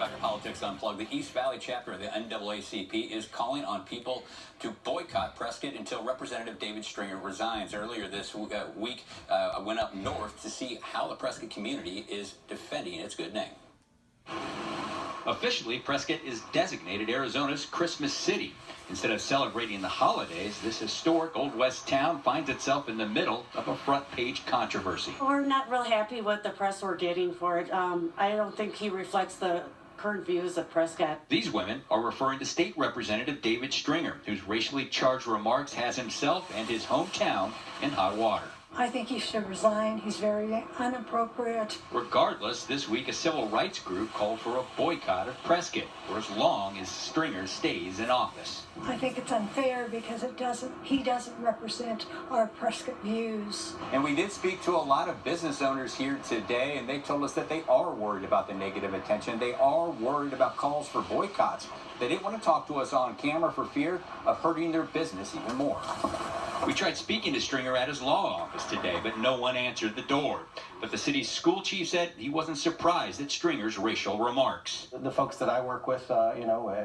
Back to Politics Unplugged. The East Valley chapter of the NAACP is calling on people to boycott Prescott until Representative David Stringer resigns. Earlier this week, I went up north to see how the Prescott community is defending its good name. Officially, Prescott is designated Arizona's Christmas City. Instead of celebrating the holidays, this historic Old West town finds itself in the middle of a front-page controversy. We're not real happy with the press we're getting for it. I don't think he reflects the current views of Prescott. These women are referring to State Representative David Stringer, whose racially charged remarks has himself and his hometown in hot water. I think he should resign. He's very inappropriate. Regardless, this week a civil rights group called for a boycott of Prescott for as long as Stringer stays in office. I think it's unfair because he doesn't represent our Prescott views. And we did speak to a lot of business owners here today, and they told us that they are worried about the negative attention. They are worried about calls for boycotts. They didn't want to talk to us on camera for fear of hurting their business even more. We tried speaking to Stringer at his law office today, but no one answered the door. But the city's school chief said he wasn't surprised at Stringer's racial remarks. The folks that I work with,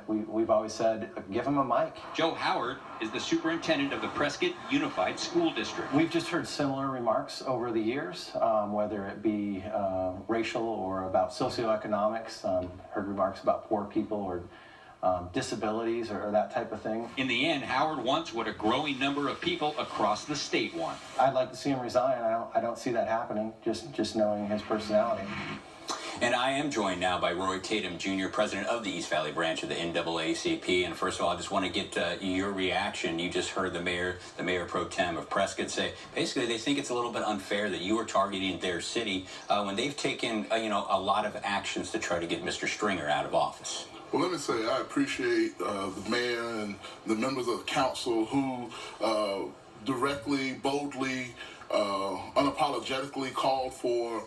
we've always said, give him a mic. Joe Howard is the superintendent of the Prescott Unified School District. We've just heard similar remarks over the years, whether it be racial or about socioeconomics. Heard remarks about poor people or disabilities or that type of thing. In the end, Howard wants what a growing number of people across the state want. I'd like to see him resign. I don't see that happening, just knowing his personality. And I am joined now by Roy Tatem, Jr., president of the East Valley branch of the NAACP. And first of all, I just want to get your reaction. You just heard the mayor pro tem of Prescott say, basically, they think it's a little bit unfair that you are targeting their city when they've taken, a lot of actions to try to get Mr. Stringer out of office. Well, let me say I appreciate the mayor and the members of the council who directly, boldly, unapologetically called for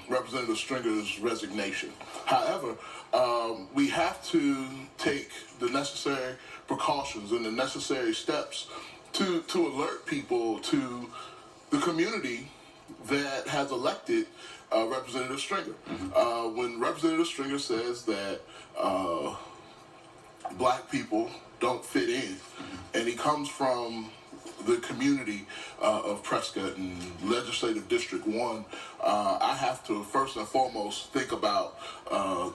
Representative Stringer's resignation. However, we have to take the necessary precautions and the necessary steps to alert people to the community that has elected Representative Stringer. When Representative Stringer says that black people don't fit in, and he comes from the community of Prescott and Legislative District 1, I have to first and foremost think about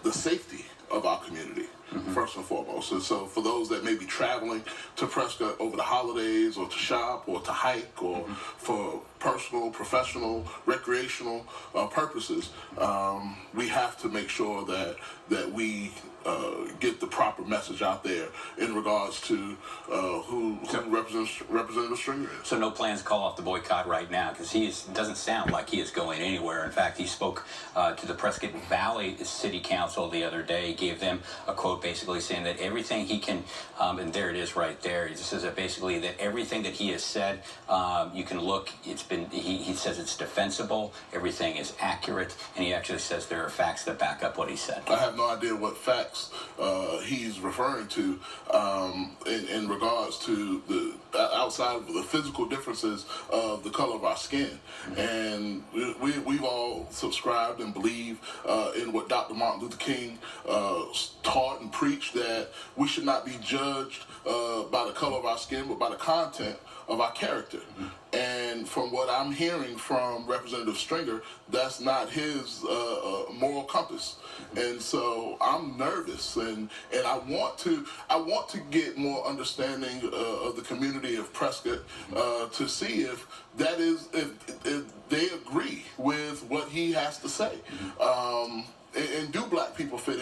the safety of our community, first and foremost. And so for those that may be traveling to Prescott over the holidays or to shop or to hike or for personal, professional, recreational purposes, we have to make sure that we get the proper message out there in regards to who Representative Stringer is. So no plans to call off the boycott right now, because he doesn't sound like he is going anywhere. In fact, he spoke to the Prescott Valley City Council the other day, gave them a quote basically saying that everything he can, and there it is right there, he says that basically that everything that he has said, you can look, he says it's defensible, everything is accurate, and he actually says there are facts that back up what he said. I have no idea what facts he's referring to in regards to the outside of the physical differences of the color of our skin. And we've all subscribed and believe in what Dr. Martin Luther King taught and preached, that we should not be judged by the color of our skin, but by the content of our character. And from what I'm hearing from Representative Stringer, that's not his moral compass. And so I'm nervous, and I want to get more understanding of the community of Prescott to see if they agree with what he has to say. And do black people fit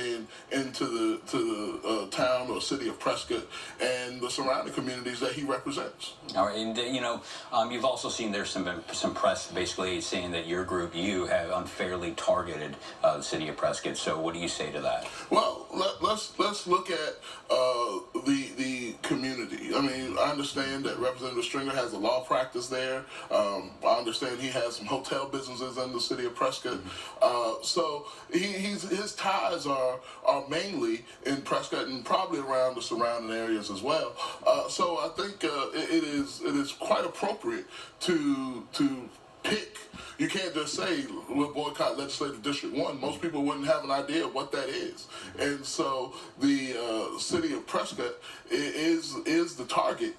into the town or city of Prescott and the surrounding communities that he represents? All right, and you've also seen there's some press basically saying that your group, you have unfairly targeted the city of Prescott. So what do you say to that? Well, let's look at the community. I mean, I understand that Representative Stringer has a law practice there. I understand he has some hotel businesses in the city of Prescott. So his ties are mainly in Prescott and probably around the surrounding areas as well. So I think it is quite appropriate to pick. You can't just say we'll boycott Legislative District 1. Most people wouldn't have an idea what that is. And so the city of Prescott is the target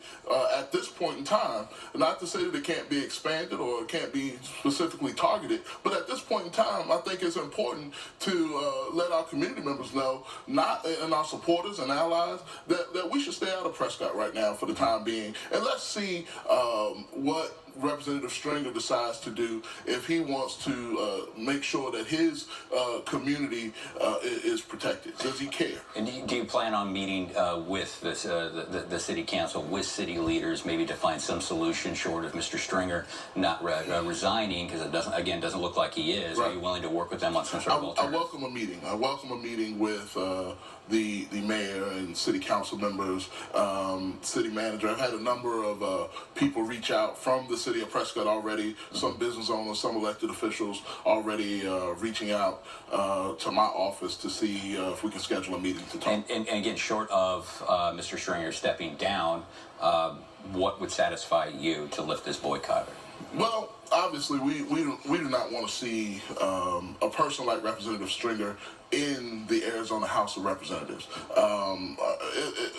at this point in time. Not to say that it can't be expanded or it can't be specifically targeted, but at this point in time, I think it's important to let our community members know, and our supporters and allies, that we should stay out of Prescott right now for the time being. And let's see what Representative Stringer decides to do if he wants to make sure that his community is protected. Does he care? And do you plan on meeting with this, the city council, with city leaders, maybe to find some solution short of Mr. Stringer not resigning, because it doesn't look like he is? Right. Are you willing to work with them on some sort of alternative? I welcome a meeting. I welcome a meeting with the mayor and city council members, city manager. I've had a number of people reach out from the city of Prescott already, some business owners, some elected officials already reaching out to my office to see if we can schedule a meeting to talk. And again, short of Mr. Stringer stepping down, what would satisfy you to lift this boycott? Well, obviously, we do not want to see a person like Representative Stringer in the Arizona House of Representatives.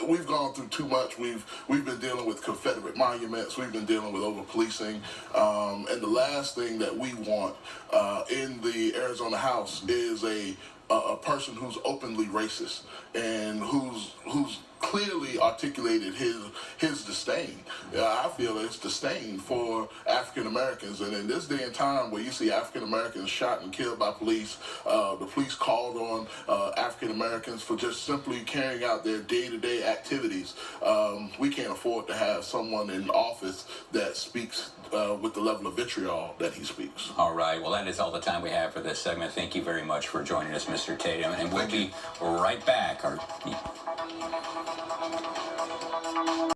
We've gone through too much. We've been dealing with Confederate monuments. We've been dealing with over-policing. And the last thing that we want in the Arizona House is a person who's openly racist and who's clearly articulated his disdain. I feel it's disdain for African Americans, and in this day and time where you see African Americans shot and killed by police, the police called on African Americans for just simply carrying out their day-to-day activities. We can't afford to have someone in office that speaks with the level of vitriol that he speaks. All right. Well, that is all the time we have for this segment. Thank you very much for joining us, Mr. Tatem, and we'll be right back.